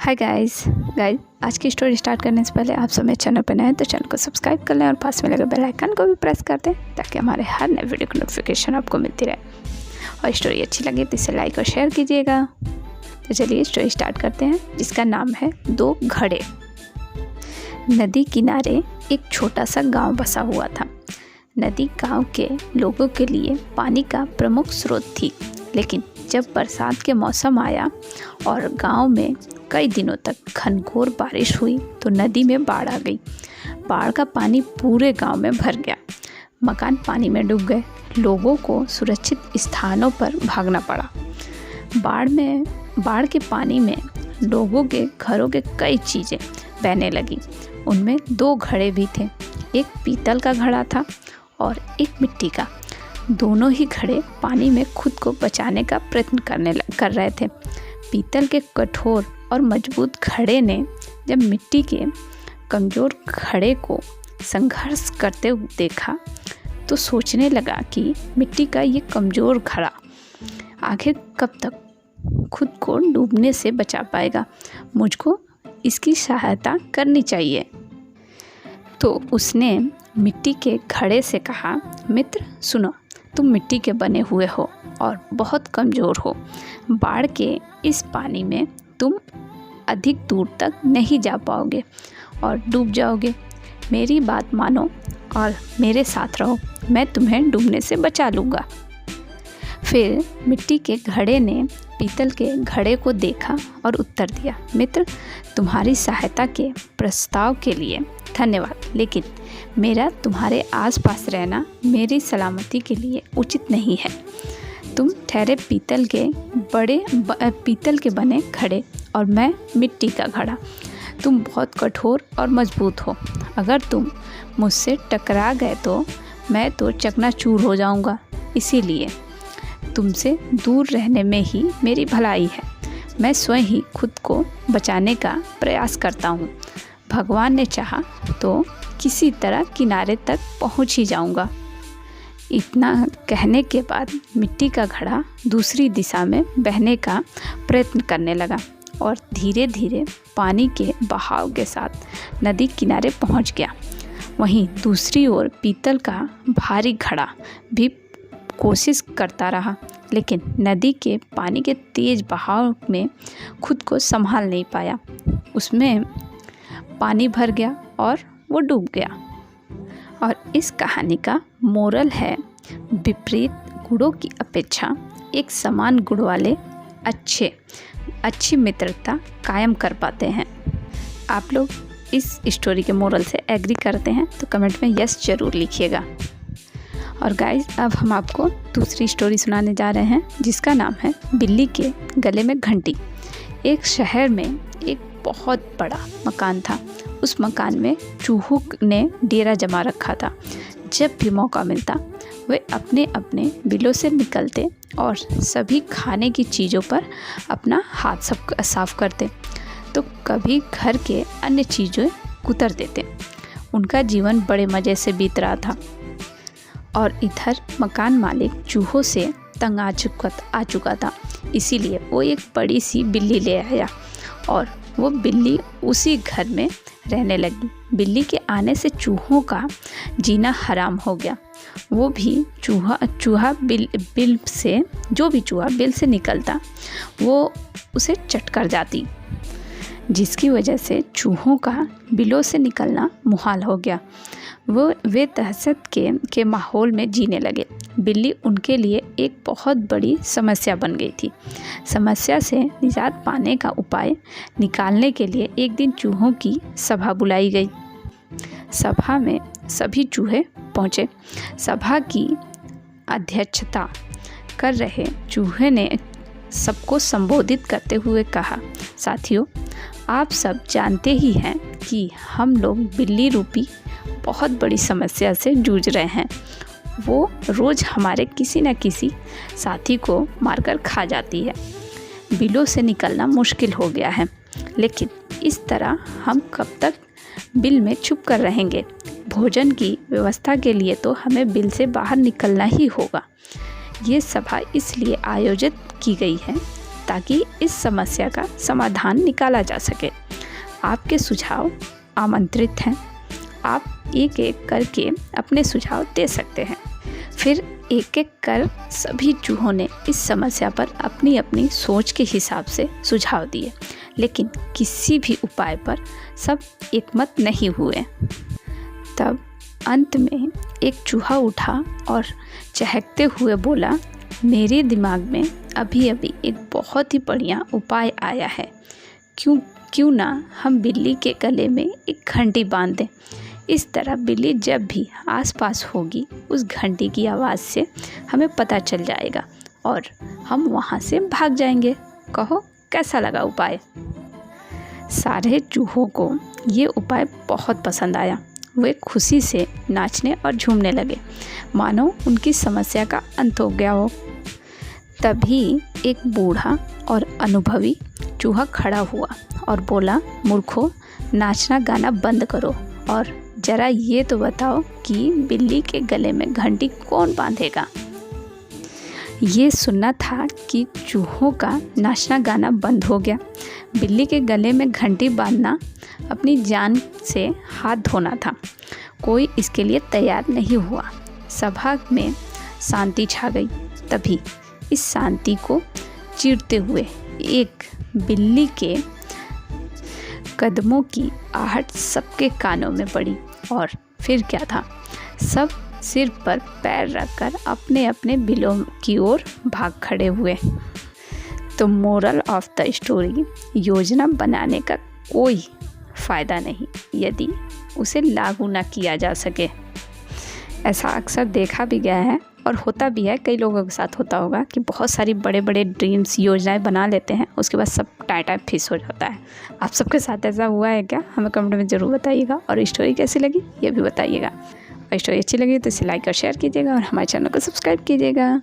Hi guys आज की story start करने से पहले आप सब मेरे चैनल पर नए हैं तो चैनल को सब्सक्राइब कर लें और पास में लगे बेल आइकन को भी प्रेस कर दें ताकि हमारे हर नए वीडियो की नोटिफिकेशन आपको मिलती रहे। और स्टोरी अच्छी लगे तो इसे लाइक और शेयर कीजिएगा। तो चलिए स्टोरी स्टार्ट करते हैं, जिसका नाम है दो घड़े। नदी किनारे एक छोटा सा गाँव बसा हुआ था। नदी गाँव के लोगों के लिए पानी का प्रमुख स्रोत थी, लेकिन जब बरसात के मौसम आया और गांव में कई दिनों तक घनघोर बारिश हुई तो नदी में बाढ़ आ गई। बाढ़ का पानी पूरे गांव में भर गया। मकान पानी में डूब गए। लोगों को सुरक्षित स्थानों पर भागना पड़ा। बाढ़ के पानी में लोगों के घरों के कई चीज़ें बहने लगी। उनमें दो घड़े भी थे। एक पीतल का घड़ा था और एक मिट्टी का। दोनों ही घड़े पानी में खुद को बचाने का प्रयत्न कर रहे थे। पीतल के कठोर और मजबूत घड़े ने जब मिट्टी के कमज़ोर घड़े को संघर्ष करते हुए देखा तो सोचने लगा कि मिट्टी का ये कमज़ोर घड़ा आखिर कब तक खुद को डूबने से बचा पाएगा। मुझको इसकी सहायता करनी चाहिए। तो उसने मिट्टी के घड़े से कहा, मित्र सुनो, तुम मिट्टी के बने हुए हो और बहुत कमज़ोर हो। बाढ़ के इस पानी में तुम अधिक दूर तक नहीं जा पाओगे और डूब जाओगे। मेरी बात मानो और मेरे साथ रहो, मैं तुम्हें डूबने से बचा लूँगा। फिर मिट्टी के घड़े ने पीतल के घड़े को देखा और उत्तर दिया, मित्र तुम्हारी सहायता के प्रस्ताव के लिए धन्यवाद, लेकिन मेरा तुम्हारे आसपास रहना मेरी सलामती के लिए उचित नहीं है। तुम ठहरे पीतल के बने घड़े और मैं मिट्टी का घड़ा। तुम बहुत कठोर और मजबूत हो। अगर तुम मुझसे टकरा गए तो मैं तो चकनाचूर हो जाऊंगा। इसीलिए तुमसे दूर रहने में ही मेरी भलाई है। मैं स्वयं ही खुद को बचाने का प्रयास करता हूँ। भगवान ने चाहा तो किसी तरह किनारे तक पहुँच ही जाऊँगा। इतना कहने के बाद मिट्टी का घड़ा दूसरी दिशा में बहने का प्रयत्न करने लगा और धीरे धीरे पानी के बहाव के साथ नदी किनारे पहुँच गया। वहीं दूसरी ओर पीतल का भारी घड़ा भी कोशिश करता रहा, लेकिन नदी के पानी के तेज़ बहाव में खुद को संभाल नहीं पाया। उसमें पानी भर गया और वो डूब गया। और इस कहानी का मोरल है, विपरीत गुणों की अपेक्षा एक समान गुण वाले अच्छी मित्रता कायम कर पाते हैं। आप लोग इस स्टोरी के मोरल से एग्री करते हैं तो कमेंट में यस ज़रूर लिखिएगा। और गाइस अब हम आपको दूसरी स्टोरी सुनाने जा रहे हैं, जिसका नाम है बिल्ली के गले में घंटी। एक शहर में एक बहुत बड़ा मकान था। उस मकान में चूहों ने डेरा जमा रखा था। जब भी मौका मिलता वे अपने अपने बिलों से निकलते और सभी खाने की चीज़ों पर अपना हाथ साफ करते, तो कभी घर के अन्य चीज़ें कुतर देते। उनका जीवन बड़े मज़े से बीत रहा था। और इधर मकान मालिक चूहों से तंग आ चुका था। इसीलिए वो एक बड़ी सी बिल्ली ले आया और वो बिल्ली उसी घर में रहने लगी। बिल्ली के आने से चूहों का जीना हराम हो गया। वो भी चूहा बिल से निकलता वो उसे चट कर जाती, जिसकी वजह से चूहों का बिलों से निकलना मुहाल हो गया। वे दहशत के माहौल में जीने लगे। बिल्ली उनके लिए एक बहुत बड़ी समस्या बन गई थी। समस्या से निजात पाने का उपाय निकालने के लिए एक दिन चूहों की सभा बुलाई गई। सभा में सभी चूहे पहुँचे। सभा की अध्यक्षता कर रहे चूहे ने सबको संबोधित करते हुए कहा, साथियों आप सब जानते ही हैं कि हम लोग बिल्ली रूपी बहुत बड़ी समस्या से जूझ रहे हैं। वो रोज़ हमारे किसी न किसी साथी को मारकर खा जाती है। बिलों से निकलना मुश्किल हो गया है, लेकिन इस तरह हम कब तक बिल में छुप कर रहेंगे। भोजन की व्यवस्था के लिए तो हमें बिल से बाहर निकलना ही होगा। ये सभा इसलिए आयोजित की गई है ताकि इस समस्या का समाधान निकाला जा सके। आपके सुझाव आमंत्रित हैं। आप एक एक करके अपने सुझाव दे सकते हैं। फिर एक एक कर सभी चूहों ने इस समस्या पर अपनी अपनी सोच के हिसाब से सुझाव दिए, लेकिन किसी भी उपाय पर सब एकमत नहीं हुए। तब अंत में एक चूहा उठा और चहकते हुए बोला, मेरे दिमाग में अभी अभी एक बहुत ही बढ़िया उपाय आया है। क्यों ना हम बिल्ली के गले में एक घंटी बांध दें। इस तरह बिल्ली जब भी आसपास होगी उस घंटी की आवाज़ से हमें पता चल जाएगा और हम वहाँ से भाग जाएंगे। कहो कैसा लगा उपाय? सारे चूहों को ये उपाय बहुत पसंद आया। वे खुशी से नाचने और झूमने लगे, मानो उनकी समस्या का अंत हो गया हो। तभी एक बूढ़ा और अनुभवी चूहा खड़ा हुआ और बोला, मूर्खों, नाचना गाना बंद करो और ज़रा ये तो बताओ कि बिल्ली के गले में घंटी कौन बांधेगा। ये सुनना था कि चूहों का नाचना गाना बंद हो गया। बिल्ली के गले में घंटी बांधना अपनी जान से हाथ धोना था। कोई इसके लिए तैयार नहीं हुआ। सभा में शांति छा गई। तभी इस शांति को चीरते हुए एक बिल्ली के कदमों की आहट सबके कानों में पड़ी। और फिर क्या था, सब सिर पर पैर रखकर अपने अपने बिलों की ओर भाग खड़े हुए। तो मोरल ऑफ द स्टोरी, योजना बनाने का कोई फ़ायदा नहीं यदि उसे लागू ना किया जा सके। ऐसा अक्सर देखा भी गया है और होता भी है। कई लोगों के साथ होता होगा कि बहुत सारी बड़े बड़े ड्रीम्स, योजनाएं बना लेते हैं, उसके बाद सब टाइम फिस हो जाता है। आप सबके साथ ऐसा हुआ है क्या? हमें कमेंट में ज़रूर बताइएगा। और स्टोरी कैसी लगी ये भी बताइएगा। और स्टोरी अच्छी लगी तो इसे लाइक और शेयर कीजिएगा और हमारे चैनल को सब्सक्राइब कीजिएगा।